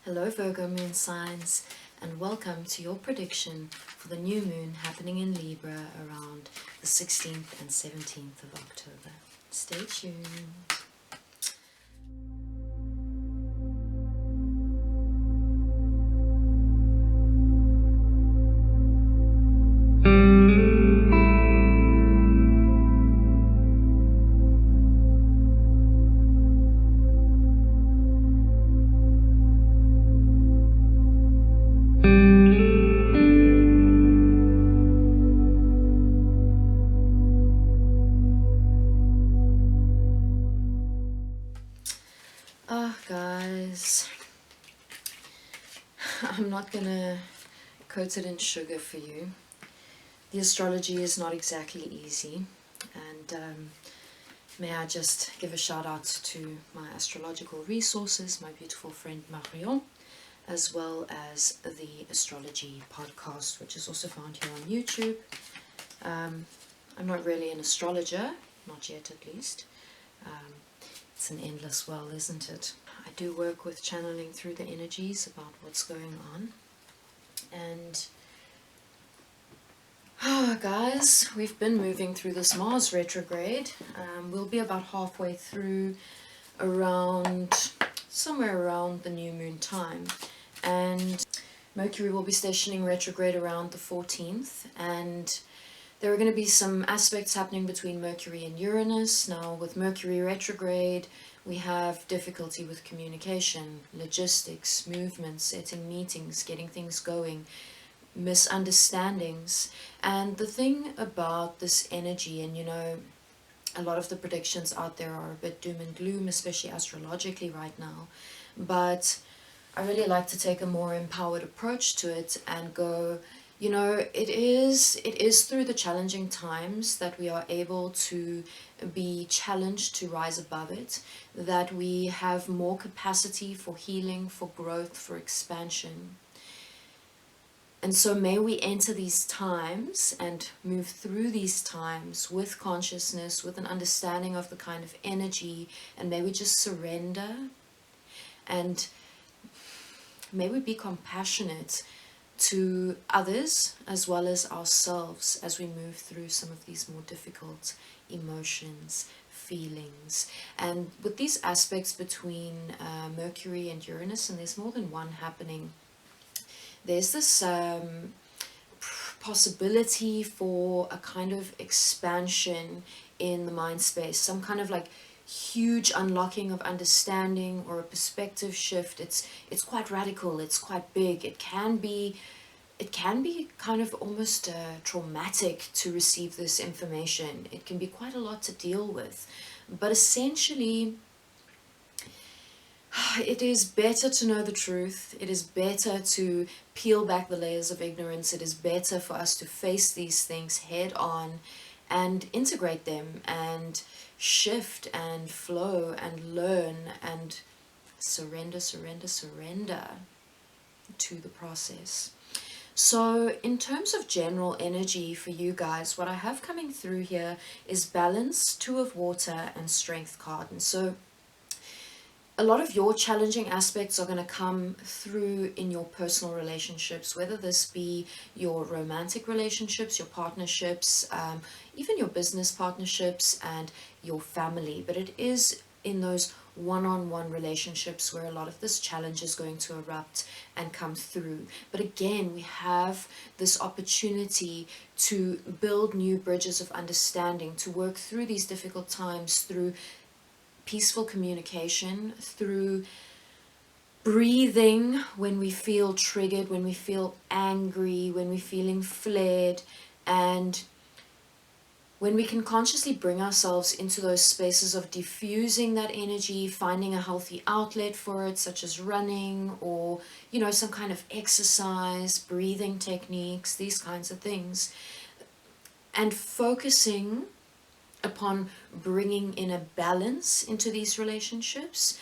Hello Virgo Moon Signs, and welcome to your prediction for the new moon happening in Libra around the 16th and 17th of October. Stay tuned. Guys, I'm not gonna coat it in sugar for you. The astrology is not exactly easy, and may I just give a shout out to my astrological resources, my beautiful friend Marion, as well as the Astrology podcast, which is also found here on YouTube. I'm not really an astrologer, not yet at least. It's an endless well, isn't it? I do work with channeling through the energies about what's going on. And guys, we've been moving through this Mars retrograde. We'll be about halfway through, somewhere around the new moon time. And Mercury will be stationing retrograde around the 14th. And there are going to be some aspects happening between Mercury and Uranus. Now, with Mercury retrograde, we have difficulty with communication, logistics, movement, setting meetings, getting things going, misunderstandings. And the thing about this energy, and a lot of the predictions out there are a bit doom and gloom, especially astrologically right now. But I really like to take a more empowered approach to it and go, it is through the challenging times that we are able to be challenged to rise above it, that we have more capacity for healing, for growth, for expansion. And so may we enter these times and move through these times with consciousness, with an understanding of the kind of energy, and may we just surrender, and may we be compassionate to others as well as ourselves as we move through some of these more difficult emotions, feelings. And with these aspects between Mercury and Uranus, and there's more than one happening, there's this possibility for a kind of expansion in the mind space, some kind of like huge unlocking of understanding or a perspective shift. It's quite radical, it's quite big. It can be kind of almost traumatic to receive this information. It can be quite a lot to deal with, but essentially it is better to know the truth. It is better to peel back the layers of ignorance. It is better for us to face these things head on and integrate them and shift and flow and learn and surrender to the process. So in terms of general energy for you guys, what I have coming through here is balance, Two of Water, and Strength card. And so a lot of your challenging aspects are going to come through in your personal relationships, whether this be your romantic relationships, your partnerships, even your business partnerships and your family. But it is in those one-on-one relationships where a lot of this challenge is going to erupt and come through. But again, we have this opportunity to build new bridges of understanding, to work through these difficult times through peaceful communication, through breathing when we feel triggered, when we feel angry, when we're feeling flared, and when we can consciously bring ourselves into those spaces of diffusing that energy, finding a healthy outlet for it, such as running or, some kind of exercise, breathing techniques, these kinds of things, and focusing upon bringing in a balance into these relationships,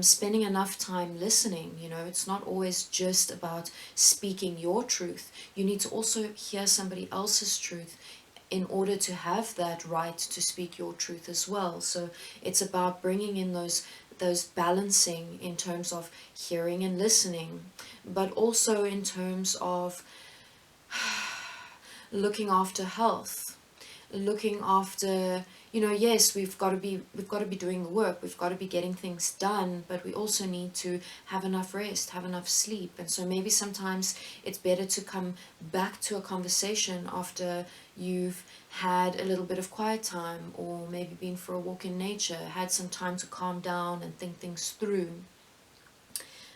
spending enough time listening. It's not always just about speaking your truth. You need to also hear somebody else's truth in order to have that right to speak your truth as well. So it's about bringing in those those balancing in terms of hearing and listening, but also in terms of looking after health, looking after, you know, yes, we've got to be doing the work, we've got to be getting things done, but we also need to have enough rest, have enough sleep. And so maybe sometimes it's better to come back to a conversation after you've had a little bit of quiet time, or maybe been for a walk in nature, had some time to calm down and think things through.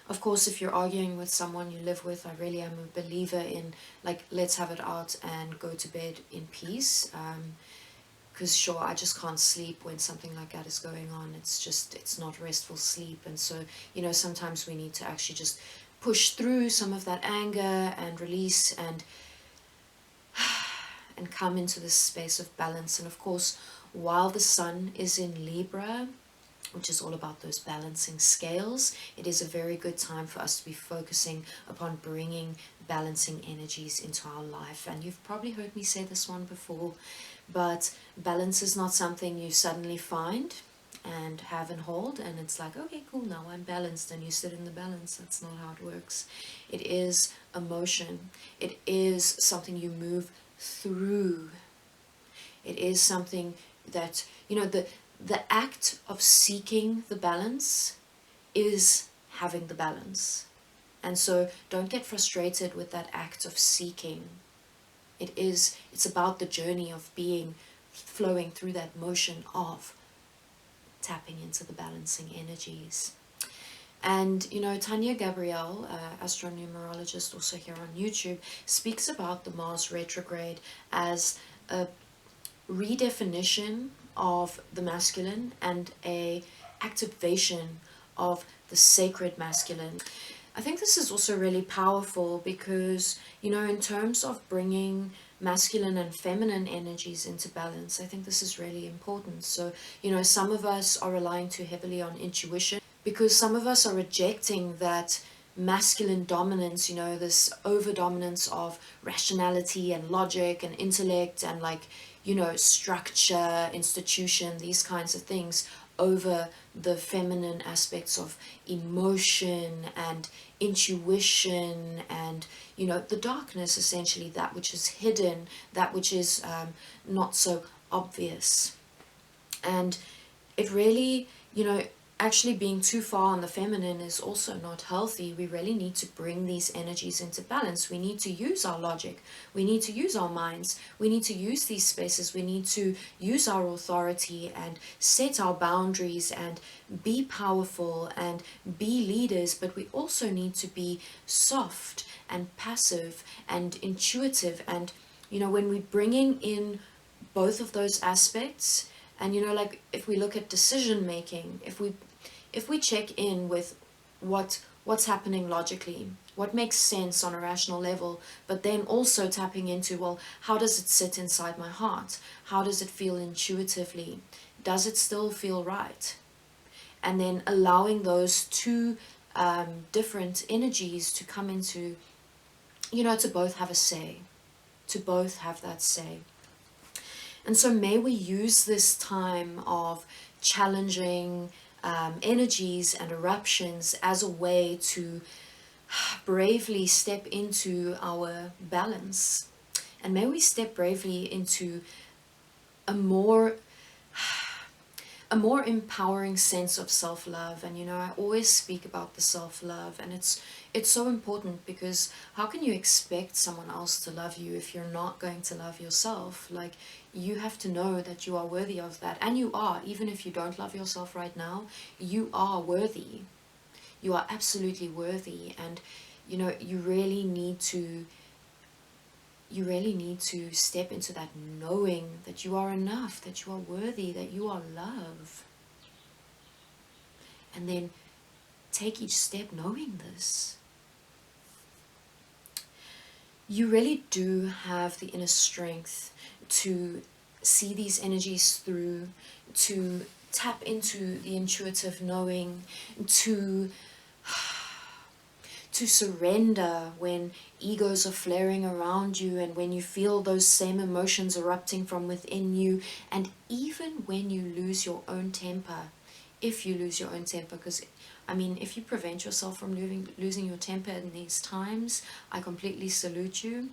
Of course, if you're arguing with someone you live with, I really am a believer in, like, let's have it out and go to bed in peace. Because sure, I just can't sleep when something like that is going on. It's not restful sleep. And so, you know, sometimes we need to actually just push through some of that anger and release and come into this space of balance. And of course, while the sun is in Libra, which is all about those balancing scales, it is a very good time for us to be focusing upon bringing balancing energies into our life. And you've probably heard me say this one before, but balance is not something you suddenly find and have and hold, and it's like, okay, cool, now I'm balanced, and you sit in the balance. That's not how it works. It is emotion. It is something you move through. It is something that, you know, the act of seeking the balance is having the balance. And so don't get frustrated with that act of seeking. It's about the journey of being, flowing through that motion of tapping into the balancing energies. And, you know, Tanya Gabrielle, astronumerologist also here on YouTube, speaks about the Mars retrograde as a redefinition of the masculine and a activation of the sacred masculine. I think this is also really powerful because, you know, in terms of bringing masculine and feminine energies into balance, I think this is really important. So, you know, some of us are relying too heavily on intuition because some of us are rejecting that masculine dominance, you know, this over dominance of rationality and logic and intellect and, like, you know, structure, institution, these kinds of things, over the feminine aspects of emotion and intuition and, you know, the darkness, essentially, that which is hidden, that which is not so obvious. And it really, you know, actually being too far on the feminine is also not healthy. We really need to bring these energies into balance. We need to use our logic. We need to use our minds. We need to use these spaces. We need to use our authority and set our boundaries and be powerful and be leaders. But we also need to be soft and passive and intuitive. And, you know, when we're bringing in both of those aspects, and, you know, like, if we look at decision making, if we check in with what's happening logically, what makes sense on a rational level, but then also tapping into, well, how does it sit inside my heart? How does it feel intuitively? Does it still feel right? And then allowing those two different energies to come into, you know, to both have a say, to both have that say. And so may we use this time of challenging energies and eruptions as a way to bravely step into our balance. And may we step bravely into a more empowering sense of self-love. And, you know, I always speak about the self-love, and it's so important, because how can you expect someone else to love you if you're not going to love yourself? Like, you have to know that you are worthy of that, and you are. Even if you don't love yourself right now, you are worthy. You are absolutely worthy. And, you know, you really need to step into that knowing that you are enough, that you are worthy, that you are love. And then take each step knowing this. You really do have the inner strength to see these energies through, to tap into the intuitive knowing, to surrender when egos are flaring around you, and when you feel those same emotions erupting from within you, and even when you lose your own temper, if you lose your own temper, because I mean, if you prevent yourself from losing your temper in these times, I completely salute you.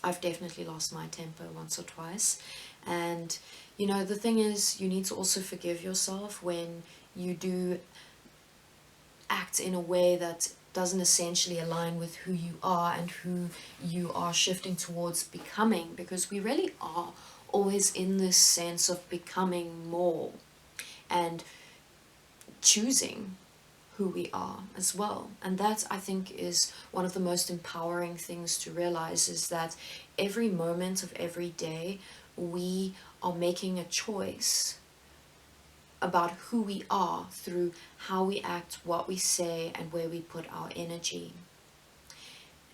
I've definitely lost my temper once or twice. And, you know, the thing is, you need to also forgive yourself when you do act in a way that doesn't essentially align with who you are and who you are shifting towards becoming, because we really are always in this sense of becoming more and choosing who we are as well. And that, I think, is one of the most empowering things to realize, is that every moment of every day we are making a choice about who we are through how we act, what we say, and where we put our energy.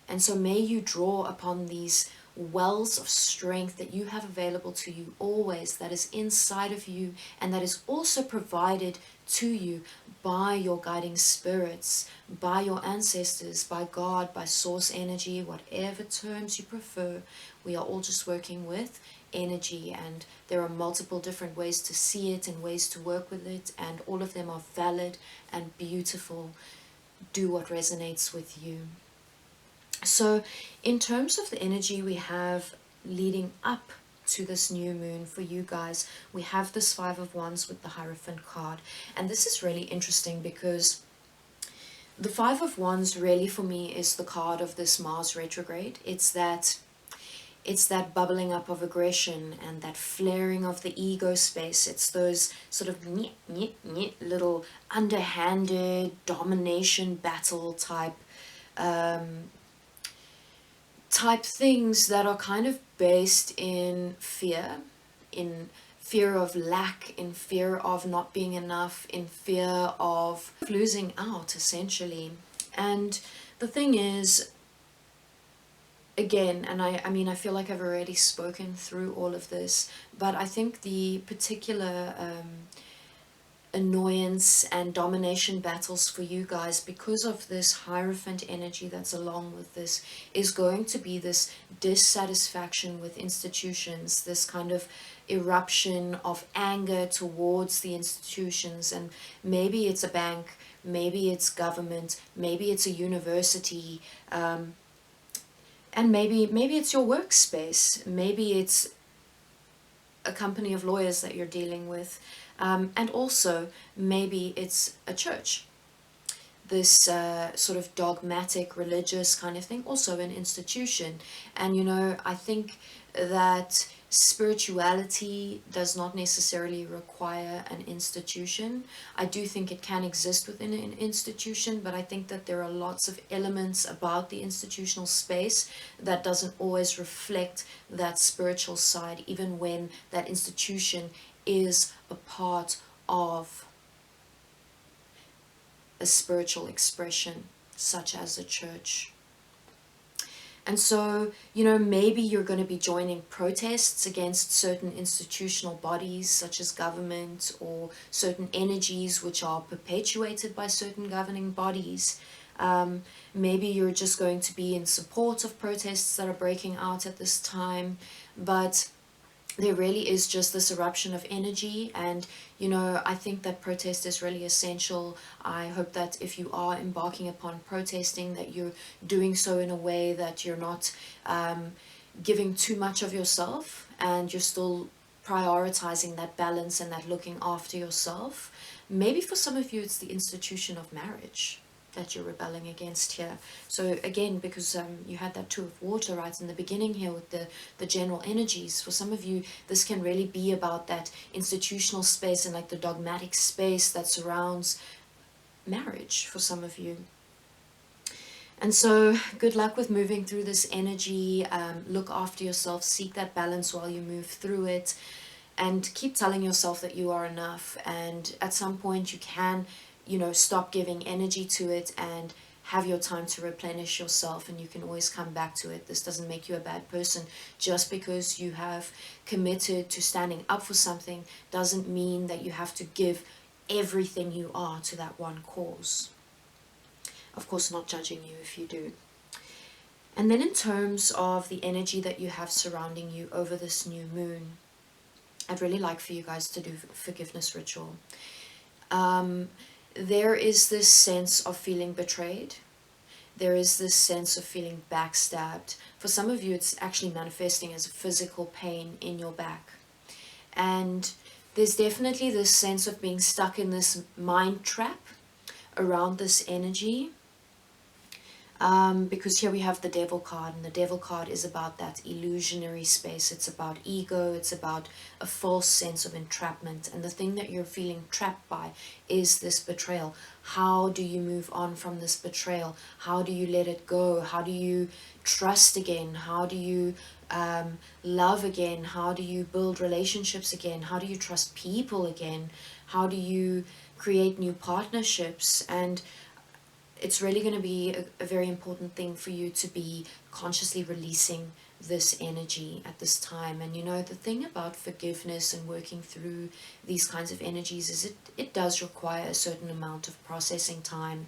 And so may you draw upon these wells of strength that you have available to you always, that is inside of you and that is also provided to you by your guiding spirits, by your ancestors, by God, by source energy, whatever terms you prefer. We are all just working with energy, and there are multiple different ways to see it and ways to work with it, and all of them are valid and beautiful. Do what resonates with you. So in terms of the energy we have leading up to this new moon for you guys, we have this Five of Wands with the Hierophant card. And this is really interesting because the Five of Wands really for me is the card of this Mars retrograde. It's that bubbling up of aggression and that flaring of the ego space. It's those sort of little underhanded domination battle type things that are kind of based in fear of lack, in fear of not being enough, in fear of losing out, essentially. And the thing is, again, and I mean, I feel like I've already spoken through all of this, but I think the particular annoyance and domination battles for you guys, because of this Hierophant energy that's along with this, is going to be this dissatisfaction with institutions, this kind of eruption of anger towards the institutions. And maybe it's a bank, maybe it's government, maybe it's a university, and maybe it's your workspace, maybe it's a company of lawyers that you're dealing with, and also maybe it's a church, this sort of dogmatic religious kind of thing, also an institution. And you know, I think that spirituality does not necessarily require an institution. I do think it can exist within an institution, but I think that there are lots of elements about the institutional space that doesn't always reflect that spiritual side, even when that institution is a part of a spiritual expression, such as a church. And so, you know, maybe you're going to be joining protests against certain institutional bodies, such as government, or certain energies which are perpetuated by certain governing bodies. Maybe you're just going to be in support of protests that are breaking out at this time, but there really is just this eruption of energy. And you know, I think that protest is really essential. I hope that if you are embarking upon protesting, that you're doing so in a way that you're not giving too much of yourself, and you're still prioritizing that balance and that looking after yourself. Maybe for some of you it's the institution of marriage that you're rebelling against here. So again, because you had that Two of Water right in the beginning here with the general energies, for some of you this can really be about that institutional space and like the dogmatic space that surrounds marriage for some of you. And so good luck with moving through this energy. Look after yourself, seek that balance while you move through it, and keep telling yourself that you are enough. And at some point you can, you know, stop giving energy to it and have your time to replenish yourself, and you can always come back to it. This doesn't make you a bad person. Just because you have committed to standing up for something doesn't mean that you have to give everything you are to that one cause. Of course, not judging you if you do. And then in terms of the energy that you have surrounding you over this new moon, I'd really like for you guys to do forgiveness ritual. There is this sense of feeling betrayed. There is this sense of feeling backstabbed. For some of you, it's actually manifesting as a physical pain in your back. And there's definitely this sense of being stuck in this mind trap around this energy. Because here we have the Devil card, and the Devil card is about that illusionary space. It's about ego, it's about a false sense of entrapment, and the thing that you're feeling trapped by is this betrayal. How do you move on from this betrayal? How do you let it go? How do you trust again? How do you love again? How do you build relationships again? How do you trust people again? How do you create new partnerships? And it's really going to be a very important thing for you to be consciously releasing this energy at this time. And you know, the thing about forgiveness and working through these kinds of energies is it does require a certain amount of processing time.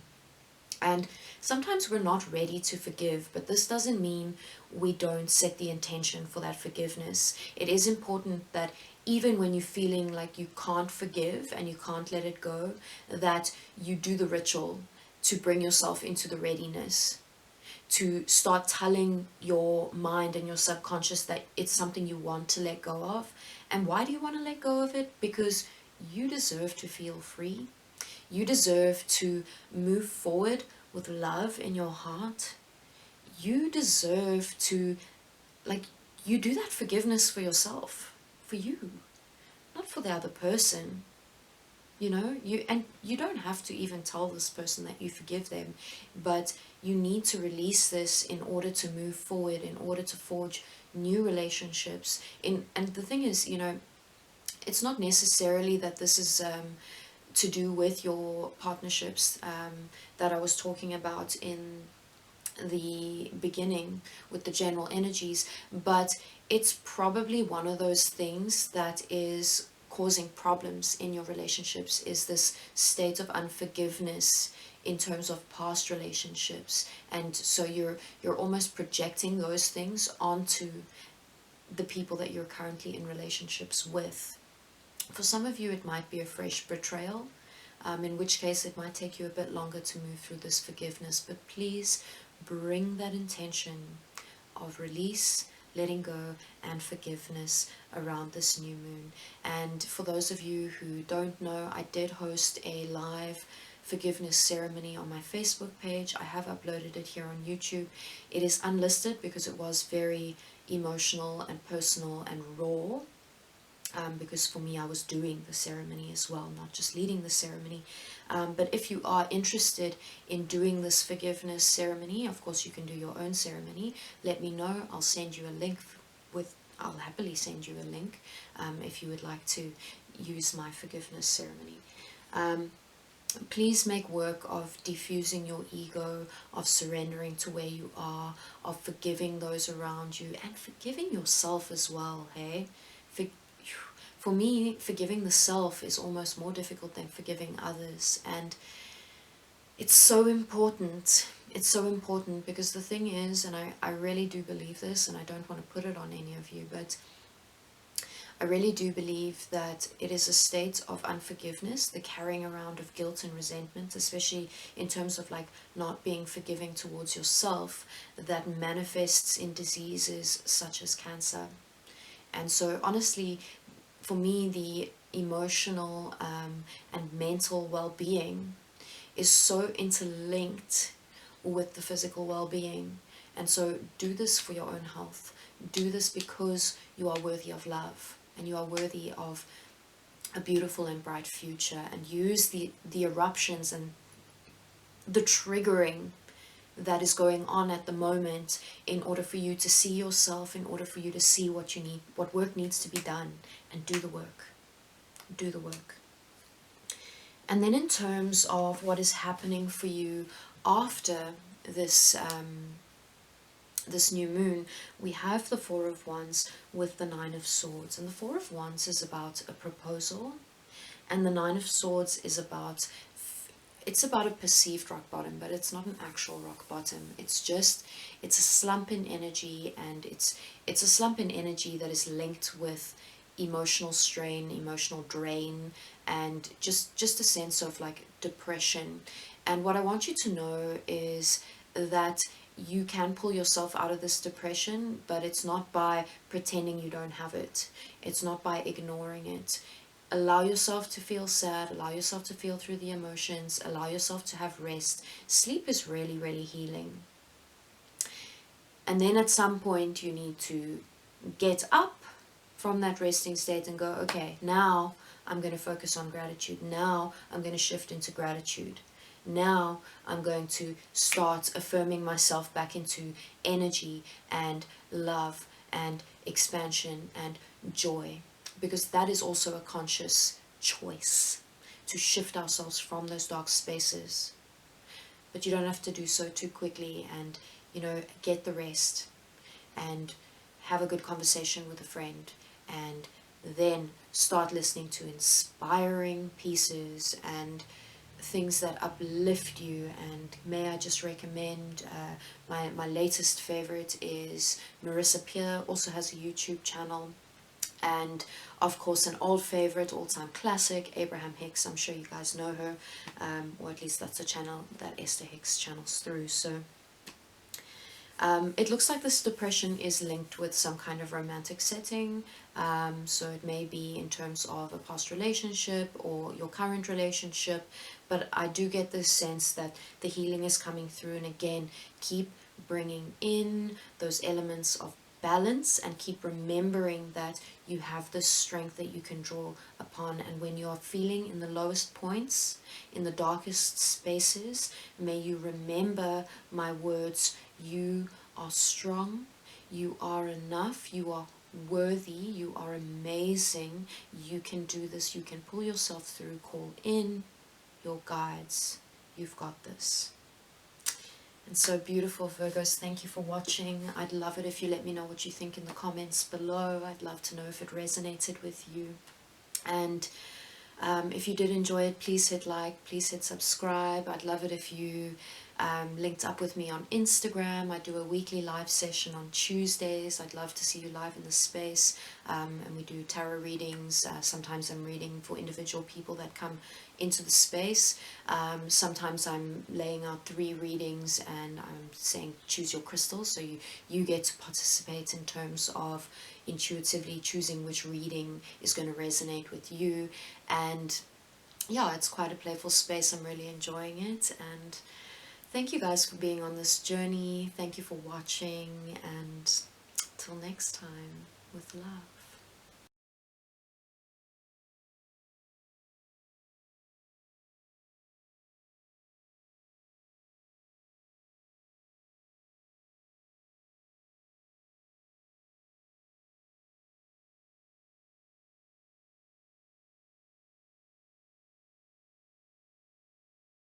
And sometimes we're not ready to forgive, but this doesn't mean we don't set the intention for that forgiveness. It is important that even when you're feeling like you can't forgive and you can't let it go, that you do the ritual to bring yourself into the readiness, to start telling your mind and your subconscious that it's something you want to let go of. And why do you want to let go of it? Because you deserve to feel free. You deserve to move forward with love in your heart. You deserve to, you do that forgiveness for yourself, for you, not for the other person. You know, you don't have to even tell this person that you forgive them, but you need to release this in order to move forward, in order to forge new relationships. And the thing is, you know, it's not necessarily that this is to do with your partnerships that I was talking about in the beginning with the general energies, but it's probably one of those things that is causing problems in your relationships, is this state of unforgiveness in terms of past relationships. And so you're almost projecting those things onto the people that you're currently in relationships with. For some of you, it might be a fresh betrayal, in which case it might take you a bit longer to move through this forgiveness. But please bring that intention of release, letting go, and forgiveness around this new moon. And for those of you who don't know, I did host a live forgiveness ceremony on my Facebook page. I have uploaded it here on YouTube. It is unlisted because it was very emotional and personal and raw. Because for me, I was doing the ceremony as well, not just leading the ceremony. But if you are interested in doing this forgiveness ceremony, of course you can do your own ceremony. Let me know. I'll send you a link I'll happily send you a link if you would like to use my forgiveness ceremony. Please make work of diffusing your ego, of surrendering to where you are, of forgiving those around you, and forgiving yourself as well, hey? For me, forgiving the self is almost more difficult than forgiving others. And it's so important. It's so important because the thing is, and I really do believe this, and I don't want to put it on any of you, but I really do believe that it is a state of unforgiveness, the carrying around of guilt and resentment, especially in terms of like not being forgiving towards yourself, that manifests in diseases such as cancer. And so honestly, for me, the emotional and mental well-being is so interlinked with the physical well-being. And so do this for your own health. Do this because you are worthy of love and you are worthy of a beautiful and bright future. And use the eruptions and the triggering that is going on at the moment in order for you to see yourself, in order for you to see what you need, what work needs to be done, and do the work. Do the work. And then in terms of what is happening for you after this this new moon, we have the Four of Wands with the Nine of Swords. And the Four of Wands is about a proposal, and the Nine of Swords is about a perceived rock bottom, but it's not an actual rock bottom. It's a slump in energy, and it's a slump in energy that is linked with emotional strain, emotional drain, and just a sense of like depression. And what I want you to know is that you can pull yourself out of this depression, but it's not by pretending you don't have it. It's not by ignoring it. Allow yourself to feel sad, allow yourself to feel through the emotions, allow yourself to have rest. Sleep is really, really healing. And then at some point you need to get up from that resting state and go, okay, now I'm going to focus on gratitude. Now I'm going to shift into gratitude. Now I'm going to start affirming myself back into energy and love and expansion and joy, because that is also a conscious choice to shift ourselves from those dark spaces. But you don't have to do so too quickly, and get the rest and have a good conversation with a friend, and then start listening to inspiring pieces and things that uplift you. And may I just recommend my latest favorite is Marissa Peer, also has a YouTube channel. And of course an old favorite, all-time classic, Abraham Hicks. I'm sure you guys know her, or at least that's a channel that Esther Hicks channels through. So it looks like this depression is linked with some kind of romantic setting. So it may be in terms of a past relationship or your current relationship, but I do get this sense that the healing is coming through. And again, keep bringing in those elements of balance and keep remembering that you have this strength that you can draw upon. And when you are feeling in the lowest points, in the darkest spaces, may you remember my words: you are strong, you are enough, you are worthy, you are amazing, you can do this, you can pull yourself through. Call in your guides, you've got this. And so beautiful, Virgos, thank you for watching. I'd love it if you let me know what you think in the comments below. I'd love to know if it resonated with you. And if you did enjoy it, please hit like, please hit subscribe. I'd love it if you linked up with me on Instagram. I do a weekly live session on Tuesdays. I'd love to see you live in the space. And we do tarot readings. Sometimes I'm reading for individual people that come into the space. Sometimes I'm laying out 3 readings and I'm saying choose your crystal, so you get to participate in terms of intuitively choosing which reading is going to resonate with you. And yeah, it's quite a playful space. I'm really enjoying it, and thank you guys for being on this journey. Thank you for watching, and till next time, with love.